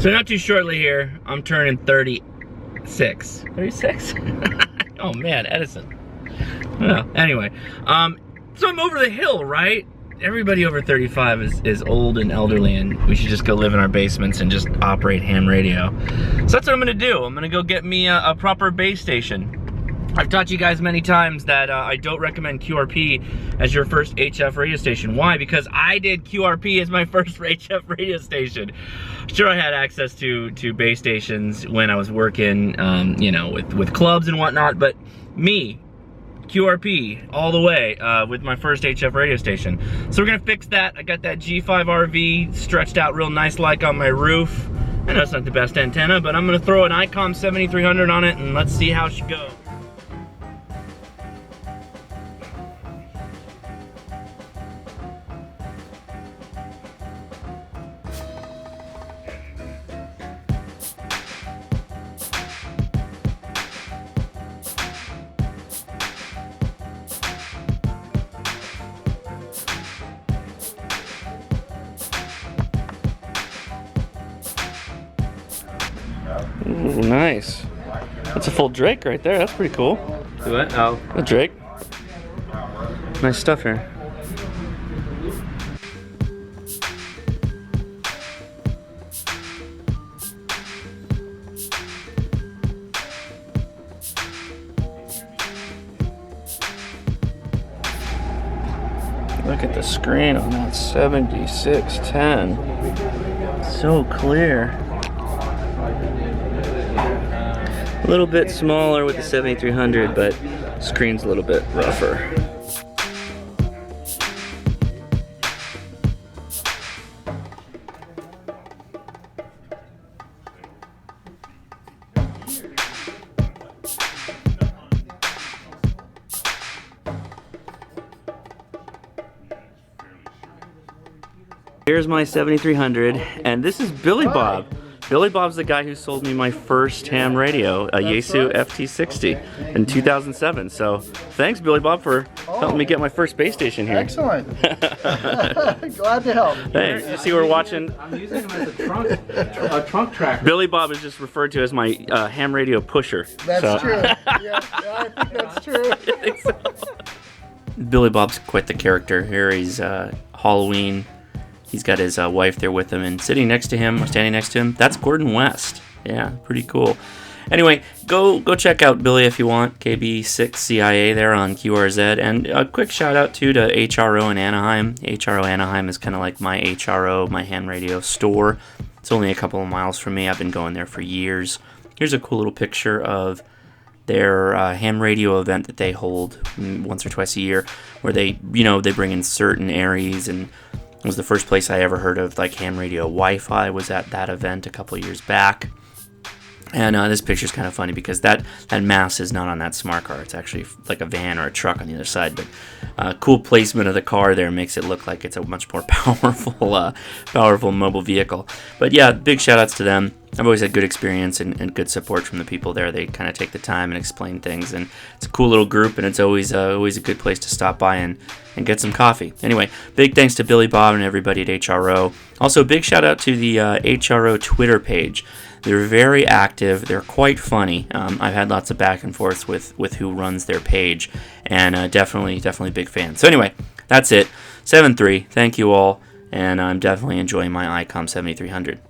So not too shortly here, I'm turning 36. 36? Oh man, Edison. Well, anyway, so I'm over the hill, right? Everybody over 35 is old and elderly, and we should just go live in our basements and just operate ham radio. So that's what I'm gonna do. I'm gonna go get me a proper base station. I've taught you guys many times that I don't recommend QRP as your first HF radio station. Why? Because I did QRP as my first HF radio station. Sure, I had access to base stations when I was working, you know, with clubs and whatnot, but me, QRP all the way with my first HF radio station. So we're gonna fix that. I got that G5 RV stretched out real nice like on my roof. I know it's not the best antenna, but I'm gonna throw an ICOM 7300 on it and let's see how she goes. Ooh, nice. That's a full Drake right there. That's pretty cool. What? Oh. A Drake. Nice stuff here. Look at the screen on that 7610. So clear. A little bit smaller with the 7300, but screen's a little bit rougher. Here's my 7300, and this is Billy Bob. Billy Bob's the guy who sold me my first ham radio, a Yaesu FT60 in 2007. So thanks, Billy Bob, for helping me get my first base station here. Excellent. Glad to help. Hey, you see we're watching. I'm using them as a trunk tracker. Billy Bob is just referred to as my ham radio pusher. That's true. Yeah, I think that's true. I think so. Billy Bob's quite the character. Here he's Halloween. He's got his wife there with him, and sitting next to him, or standing next to him, that's Gordon West. Yeah, pretty cool. Anyway, go check out Billy if you want, KB6CIA there on QRZ, and a quick shout out too to HRO in Anaheim. HRO Anaheim is kind of like my HRO, my ham radio store. It's only a couple of miles from me. I've been going there for years. Here's a cool little picture of their ham radio event that they hold once or twice a year, where they bring in certain areas, and it was the first place I ever heard of like ham radio Wi-Fi was at that event a couple of years back. And this picture's kind of funny because that mast is not on that smart car. It's actually like a van or a truck on the other side. But cool placement of the car there makes it look like it's a much more powerful mobile vehicle. But yeah, big shout outs to them. I've always had good experience and good support from the people there. They kind of take the time and explain things, and it's a cool little group, and it's always a good place to stop by and get some coffee. Anyway, big thanks to Billy Bob and everybody at HRO. Also, big shout out to the HRO Twitter page. They're very active. They're quite funny. I've had lots of back and forths with who runs their page, and definitely big fan. So anyway, that's it. 7-3. Thank you all, and I'm definitely enjoying my ICOM 7300.